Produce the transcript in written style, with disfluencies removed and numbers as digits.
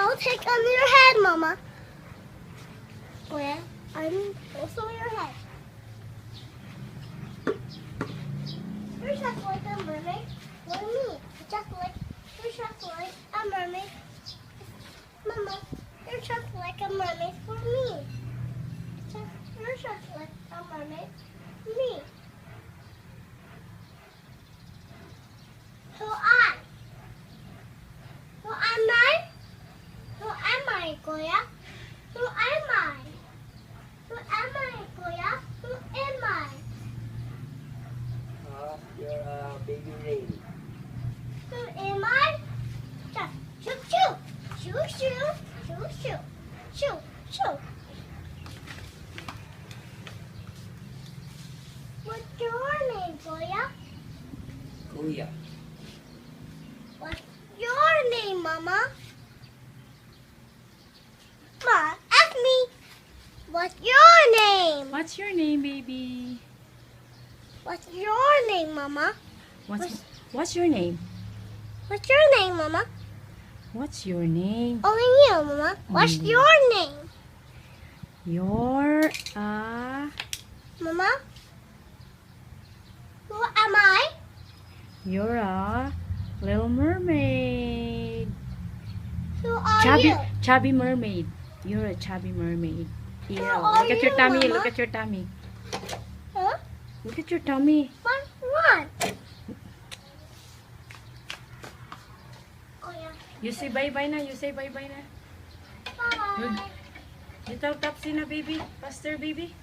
I'll take under your head, Mama. Well, I'm also your head. You're just like a mermaid for me. You're just like a mermaid. Mama, you're just like a mermaid for me. You're just like a mermaid for me. Who am I? Who am I, Goya? Who am I? Who am I, Goya? Who am I? You're a baby rain. Who am I? Just shoo shoo, shoo shoo, shoo shoo, shoo shoo. What's your name, Goya? Kuya. What's your name, Mama? Come on, ask me. What's your name? What's your name, baby? What's your name, Mama? What's your name? What's your name, Mama? What's your name? Only you, Mama. What's your name? You're Mama? Who am I? You're a little mermaid. Who are you? Chubby mermaid. You're a chubby mermaid. Ew. are Look at your you, tummy. Mama? Look at your tummy. Huh? Look at your tummy. What? Oh, yeah. You say bye-bye na. You say bye-bye na. Bye. You tell Topsy na, baby. Faster, baby.